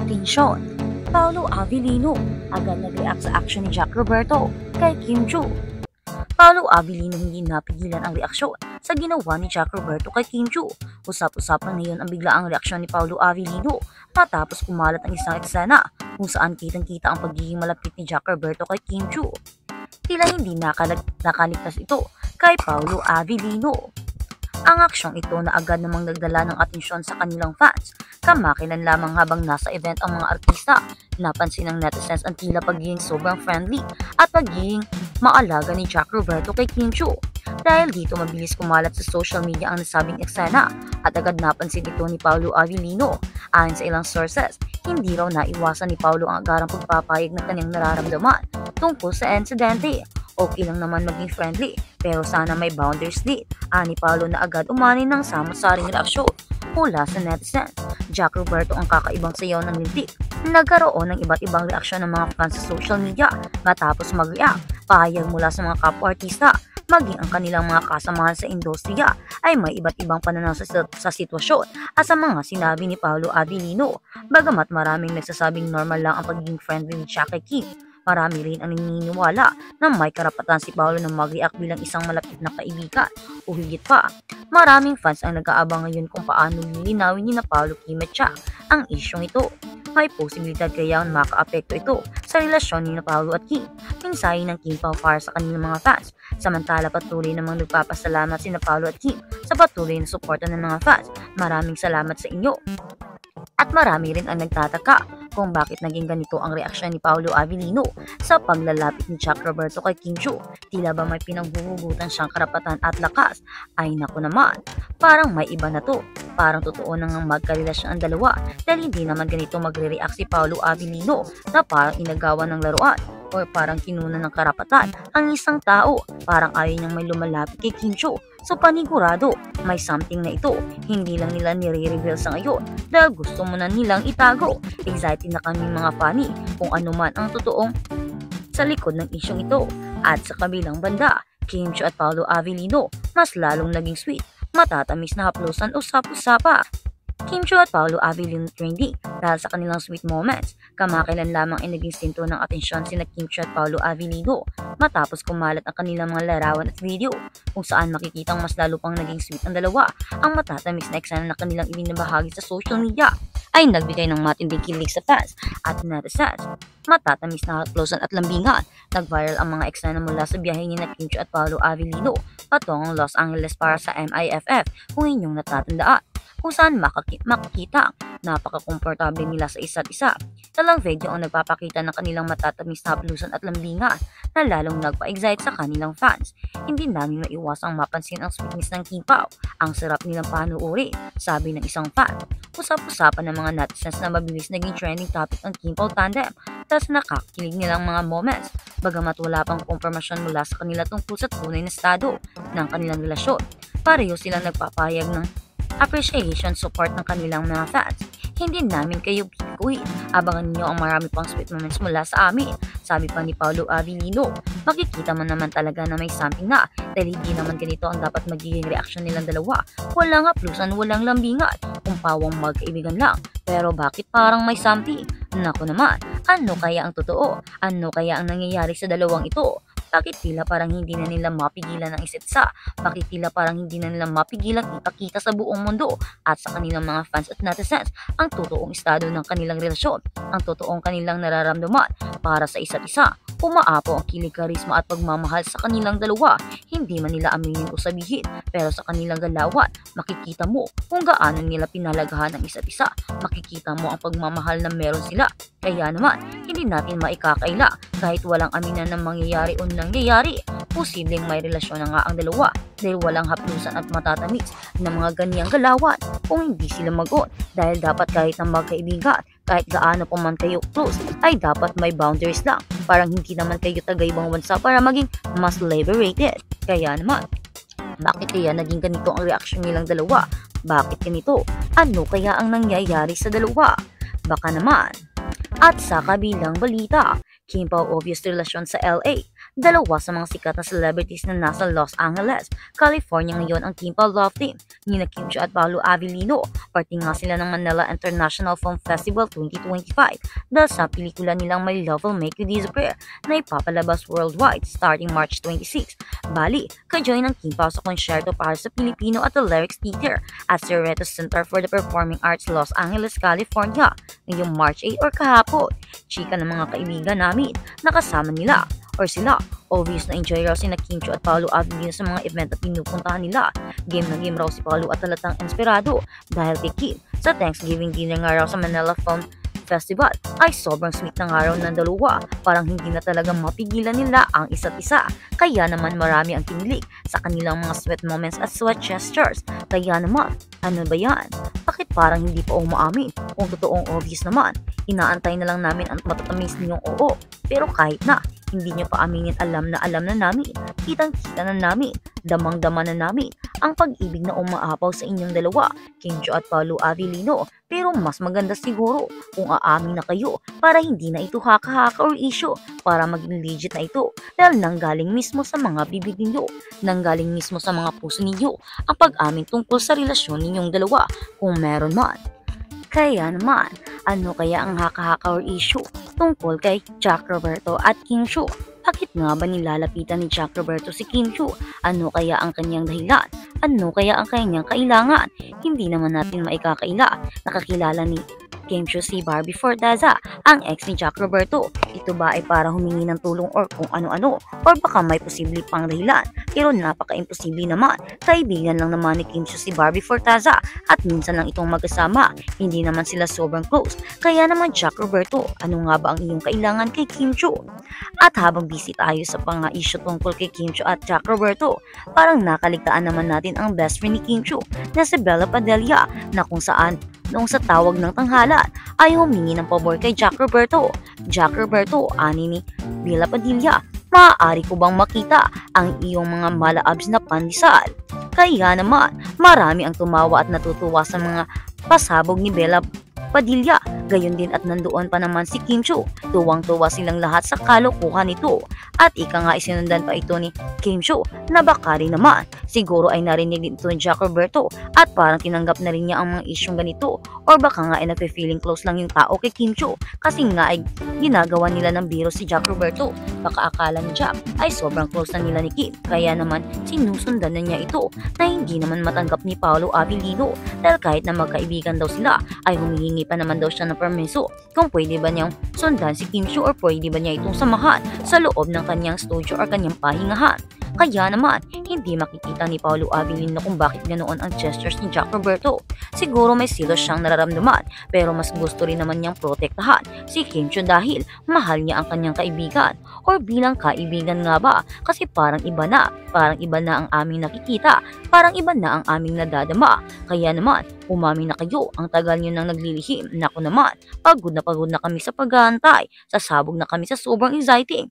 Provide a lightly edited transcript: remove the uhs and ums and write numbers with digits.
Atensyon! Paolo Avellino agad nag-react sa action ni Jack Roberto kay Kim Chiu. Paolo Avellino hindi napigilan ang reaksyon sa ginawa ni Jack Roberto kay Kim Chiu. Usap-usapan ngayon ang biglaang reaksyon ni Paolo Avellino matapos kumalat ang isang eksena kung saan kitang-kita ang pagiging malapit ni Jack Roberto kay Kim Chiu. Tila hindi nakaligtas ito kay Paolo Avellino. Ang aksyong ito na agad namang nagdala ng atensyon sa kanilang fans. Kamakailan lamang habang nasa event ang mga artista, napansin ng netizens ang tila pagiging sobrang friendly at pagiging maalaga ni Jack Roberto kay Kim Chiu. Dahil dito mabilis kumalat sa social media ang nasabing eksena at agad napansin ito ni Paolo Avellino. Ayon sa ilang sources, hindi raw naiwasan ni Paolo ang agarang pagpapayag na kanyang nararamdaman tungkol sa insidente. Okay lang naman maging friendly, pero sana may boundaries din. Ani Paolo na agad umani ng samot-saring reaksyon mula sa netizens. Jack Roberto ang kakaibang sayaw ng lintik. Nagkaroon ng iba't ibang reaksyon ng mga fans sa social media matapos mag-react. Pahayag mula sa mga kapwa-artista, maging ang kanilang mga kasamahan sa industriya ay may iba't ibang pananaw sa sitwasyon at sa mga sinabi ni Paolo Avellino. Bagamat maraming nagsasabing normal lang ang pagiging friendly ni Jack kay Kim, marami rin ang naniniwala na may karapatan si Paolo na mag-react bilang isang malapit na kaibigan o higit pa. Maraming fans ang nag-aabang ngayon kung paano lilinawin ni na Paolo, Kim at Jack ang isyong ito. May posibilidad kaya makaapekto ito sa relasyon ni na Paolo at Kim. Mensahe ng Kim Pao para sa kanilang mga fans. Samantala patuloy namang nagpapasalamat si na Paolo at Kim sa patuloy na suporta ng mga fans. Maraming salamat sa inyo. At marami rin ang nagtataka kung bakit naging ganito ang reaksyon ni Paolo Avellino sa paglalapit ni Jack Roberto kay Kim Chiu. Tila ba may pinaghuhugutan siyang karapatan at lakas? Ay naku naman, parang may iba na to. Parang totoo na nga magkarelasyon ang dalawa dahil hindi naman ganito magre-react si Paolo Avellino na parang inagawan ng laruan o parang kinunan ng karapatan ang isang tao. Parang ayaw niyang may lumalapit kay Kim Chiu. So panigurado, may something na ito. Hindi lang nila nire-reveal sa ngayon dahil gusto mo na nilang itago. Excited na kami mga funny kung ano man ang totoong sa likod ng isyong ito. At sa kabilang banda, Kim Chiu at Paolo Avellino mas lalong naging sweet. Matatamis na haplusan o usap-usapa. Kim Chiu at Paolo Avellino trending dahil sa kanilang sweet moments. Kamakailan lamang ay naging sinto ng atensyon sina Kim Chiu at Paolo Avellino matapos kumalat ang kanilang mga larawan at video kung saan makikitang mas lalo pang naging sweet ang dalawa. Ang matatamis na eksena na kanilang ibinabahagi sa social media ay nagbigay ng matinding kilig sa fans at netizens. Matatamis na haplosan at lambingan. Nag-viral ang mga eksena mula sa biyahe ni na Kim Chiu at Paolo Avellino patungong Los Angeles para sa MIFF kung inyong natatandaan, kung saan makikita napaka-komportable nila sa isa't isa. Talang video ang nagpapakita ng kanilang matatamis na haplusan at lambingan na lalong nagpa-excite sa kanilang fans. Hindi namin maiwasang mapansin ang sweetness ng Kim Pao. Ang sarap nilang panuorin, sabi ng isang fan. Usap-usapan ng mga netizens na mabilis naging trending topic ang Kim Pao tandem dahil sa nakakilig nilang mga moments. Bagamat wala pang kompormasyon mula sa kanila tungkol sa tunay na estado ng kanilang relasyon, pareho silang nagpapahayag ng appreciation support ng kanilang mga fans. Hindi namin kayo bikuin. Abangan niyo ang marami pang sweet moments mula sa amin, sabi pa ni Paolo Avellino. Makikita mo naman talaga na may something na dahil hindi naman ganito ang dapat magiging reaksyon nilang dalawa. Walang haplusan, walang lambingan, kung pawang magkaibigan lang. Pero bakit parang may something? Naku naman, ano kaya ang totoo? Ano kaya ang nangyayari sa dalawang ito? Bakit tila parang hindi na nila mapigilan ang isa't isa? Bakit tila parang hindi na nila mapigilan ipakita sa buong mundo at sa kanilang mga fans at netizens ang totoong estado ng kanilang relasyon, ang totoong kanilang nararamdaman para sa isa't isa? Umaapo ang kilig, karisma at pagmamahal sa kanilang dalawa. Hindi man nila aminin o sabihin, pero sa kanilang galawan, makikita mo kung gaano nila pinalagahan ang isa't isa. Makikita mo ang pagmamahal na meron sila. Kaya naman, hindi natin maikakaila kahit walang aminan ng mangyayari o nangyayari. Posibleng may relasyon na nga ang dalawa dahil walang haplusan at matatamis ng mga ganyang galawan kung hindi sila mag-on. Dahil dapat kahit na magkaibigan, kahit gaano pa man kayo close, ay dapat may boundaries lang. Parang hindi naman kayo taga-ibang bansa para maging mas liberated. Kaya naman, bakit kaya naging ganito ang reaksyon nilang dalawa? Bakit ganito? Ano kaya ang nangyayari sa dalawa? Baka naman. At sa kabilang balita, Kim Pao obvious relasyon sa LA. Dalawa sa mga sikat na celebrities na nasa Los Angeles, California ngayon ang Team Paul Love Team ni na Kim Chiu at Paolo Avellino. Parte nga sila ng Manila International Film Festival 2025 dahil sa pelikula nilang My Love Will Make You Disappear na ipapalabas worldwide starting March 26. Bali, ka-join ng Kim Pao sa konsyerto para sa Filipino at the Lyrics Theater at Cerreto Center for the Performing Arts, Los Angeles, California ngayong March 8 or kahapon. Chika ng mga kaibigan namin, nakasama nila or sila. Obvious na enjoy raw si na Kim Chiu at Paolo Avellino sa mga event na pinupuntahan nila. Game na game raw si Paolo at talatang inspirado dahil kay Kim. Sa Thanksgiving dinner nga raw sa Manila Film Festival ay sobrang sweet ng araw ng dalawa. Parang hindi na talagang mapigilan nila ang isa't isa. Kaya naman marami ang kinilig sa kanilang mga sweet moments at sweat gestures. Kaya naman, ano ba yan? Bakit parang hindi pa umaamin? Kung totoong obvious naman, inaantay na lang namin ang matatamis ninyong oo. Pero kahit na, hindi nyo pa aminin, alam na namin. Kitang-kita na namin, damang-dama na namin ang pag-ibig na umaapaw sa inyong dalawa, Kim Chiu at Paolo Avellino. Pero mas maganda siguro kung aamin na kayo para hindi na ito haka-haka or issue, para maging legit na ito dahil nanggaling mismo sa mga bibig ninyo, nanggaling mismo sa mga puso ninyo ang pag-amin tungkol sa relasyon ninyong dalawa kung meron man. Kaya naman, ano kaya ang haka-haka or issue tungkol kay Jack Roberto at Kim Chiu? Bakit nga ba nilalapitan ni Jack Roberto si Kim Chiu? Ano kaya ang kanyang dahilan? Ano kaya ang kanyang kailangan? Hindi naman natin maikakaila. Nakakilala ni Kim Chiu si Barbie Fortaza, ang ex ni Jack Roberto. Ito ba ay para humingi ng tulong or kung ano-ano? Or baka may posible pang dahilan? Pero napaka-imposible naman. Kaibigan lang naman ni Kim Chiu si Barbie Fortaza at minsan lang itong magkasama. Hindi naman sila sobrang close. Kaya naman Jack Roberto, ano nga ba ang iyong kailangan kay Kim Chiu? At habang busy tayo sa mga issue tungkol kay Kim Chiu at Jack Roberto, parang nakaligtaan naman natin ang best friend ni Kim Chiu na si Bella Padilla na kung saan noong sa tawag ng tanghalan ay humingi ng pabor kay Jack Roberto. Jack Roberto, ani ni Bella Padilla, maaari ko bang makita ang iyong mga mala-abs na pandesal? Kaya naman, marami ang tumawa at natutuwa sa mga pasabog ni Bella Padilla. Gayon din at nandoon pa naman si Kim Chiu. Tuwang-tuwa silang lahat sa kalokohan nito. At ika nga isinundan pa ito ni Kim Chiu na baka rin naman siguro ay narinig din ito ni Jack Roberto at parang tinanggap na rin niya ang mga isyong ganito or baka nga ay nagpe-feeling close lang yung tao kay Kim Chiu kasi nga ay ginagawa nila ng biro si Jack Roberto. Baka akala ni Jack ay sobrang close na nila ni Kim kaya naman sinusundan na niya ito na hindi naman matanggap ni Paolo Avellino dahil kahit na magkaibigan daw sila ay humihingi pa naman daw siya ng permiso kung pwede ba niyang sundan si Kim Chiu or pwede ba niya itong samahan sa loob ng kanyang studio or kanyang pahingahan. Kaya naman, hindi makikita ni Paolo Avellino kung bakit ganoon ang gestures ni Jack Roberto. Siguro may silos siyang nararamdaman pero mas gusto rin naman niyang protektahan si Kim Chiu dahil mahal niya ang kanyang kaibigan. Or bilang kaibigan nga ba? Kasi parang iba na ang aming nakikita, parang iba na ang aming nadadama. Kaya naman, umamin na kayo, ang tagal niyo nang naglilihim. Naku naman, pagod na kami sa pag-aantay. Sasabog na kami sa sobrang exciting